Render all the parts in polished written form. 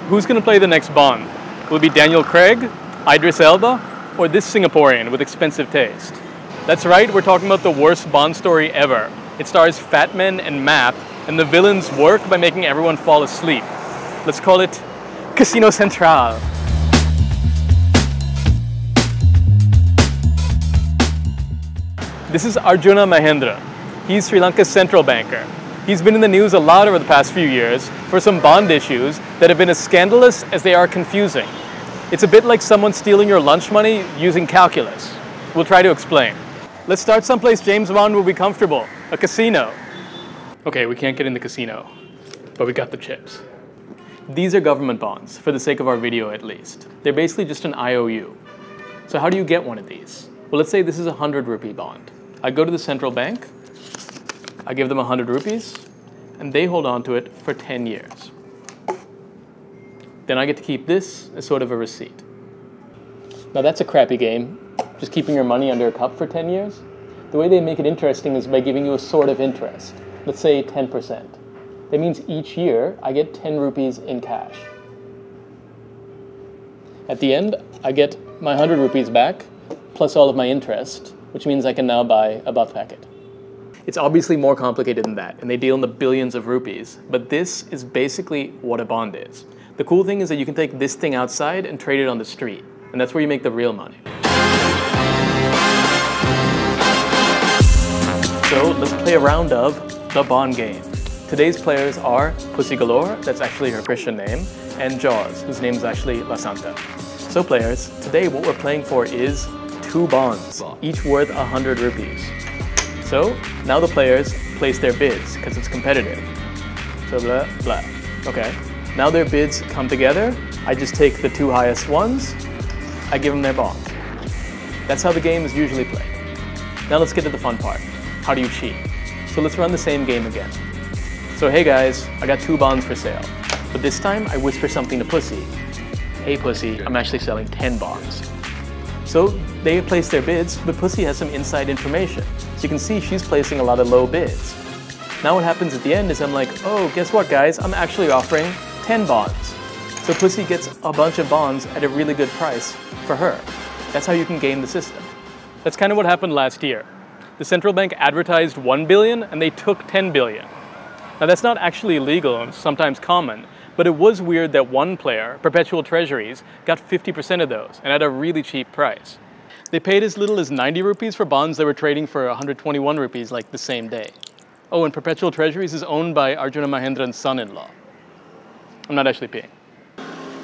Who's going to play the next Bond? Will it be Daniel Craig, Idris Elba, or this Singaporean with expensive taste? That's right, we're talking about the worst Bond story ever. It stars fat men and map, and the villains work by making everyone fall asleep. Let's call it Casino Central. This is Arjuna Mahendra. He's Sri Lanka's central banker. He's been in the news a lot over the past few years for some bond issues that have been as scandalous as they are confusing. It's a bit like someone stealing your lunch money using calculus. We'll try to explain. Let's start someplace James Bond will be comfortable, a casino. Okay, we can't get in the casino, but we got the chips. These are government bonds, for the sake of our video at least. They're basically just an IOU. So how do you get one of these? Well, let's say this is a 100 rupee bond. I go to the central bank, I give them 100 rupees, and they hold on to it for 10 years. Then I get to keep this as sort of a receipt. Now that's a crappy game, just keeping your money under a cup for 10 years. The way they make it interesting is by giving you a sort of interest. Let's say 10%. That means each year I get 10 rupees in cash. At the end, I get my 100 rupees back, plus all of my interest, which means I can now buy a bath packet. It's obviously more complicated than that, and they deal in the billions of rupees, but this is basically what a bond is. The cool thing is that you can take this thing outside and trade it on the street, and that's where you make the real money. So let's play a round of the bond game. Today's players are Pussy Galore, that's actually her Christian name, and Jaws, whose name is actually La Santa. So players, today what we're playing for is 2 bonds, each worth 100 rupees. So now the players place their bids, because it's competitive. So blah, blah. Okay. Now their bids come together. I just take the 2 highest ones. I give them their bond. That's how the game is usually played. Now let's get to the fun part. How do you cheat? So let's run the same game again. So hey guys, I got 2 bonds for sale. But this time I whisper something to Pussy. Hey Pussy, I'm actually selling 10 bonds. So they place their bids, but Pussy has some inside information. So you can see she's placing a lot of low bids. Now what happens at the end is I'm like, oh, guess what guys? I'm actually offering 10 bonds. So Pussy gets a bunch of bonds at a really good price for her. That's how you can game the system. That's kind of what happened last year. The central bank advertised 1 billion and they took 10 billion. Now that's not actually illegal and sometimes common, but it was weird that one player, Perpetual Treasuries, got 50% of those and at a really cheap price. They paid as little as 90 rupees for bonds that were trading for 121 rupees like the same day. Oh, and Perpetual Treasuries is owned by Arjuna Mahendra's son-in-law. I'm not actually peeing.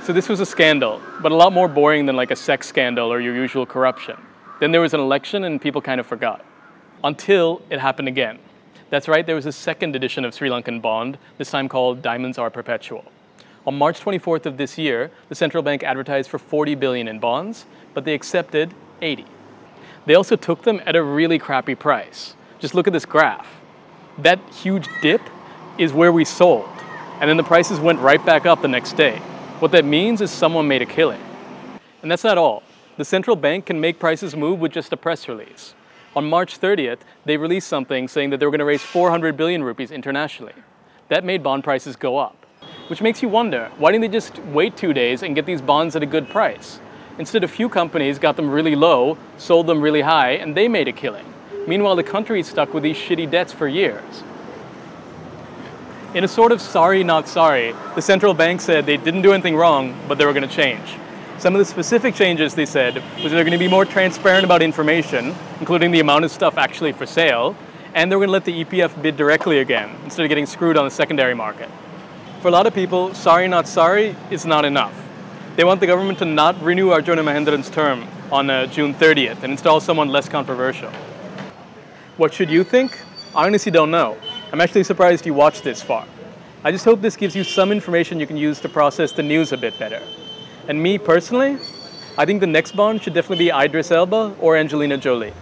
So this was a scandal, but a lot more boring than like a sex scandal or your usual corruption. Then there was an election and people kind of forgot. Until it happened again. That's right, there was a second edition of Sri Lankan bond, this time called Diamonds Are Perpetual. On March 24th of this year, the central bank advertised for 40 billion in bonds, but they accepted 80. They also took them at a really crappy price. Just look at this graph. That huge dip is where we sold, and then the prices went right back up the next day. What that means is someone made a killing. And that's not all. The central bank can make prices move with just a press release. On March 30th, they released something saying that they were going to raise 400 billion rupees internationally. That made bond prices go up. Which makes you wonder, why didn't they just wait 2 days and get these bonds at a good price? Instead, a few companies got them really low, sold them really high, and they made a killing. Meanwhile, the country is stuck with these shitty debts for years. In a sort of sorry not sorry, the central bank said they didn't do anything wrong, but they were going to change. Some of the specific changes they said was they're going to be more transparent about information, including the amount of stuff actually for sale, and they're going to let the EPF bid directly again, instead of getting screwed on the secondary market. For a lot of people, sorry not sorry is not enough. They want the government to not renew Arjuna Mahendra's term on June 30th and install someone less controversial. What should you think? I honestly don't know. I'm actually surprised you watched this far. I just hope this gives you some information you can use to process the news a bit better. And me personally, I think the next Bond should definitely be Idris Elba or Angelina Jolie.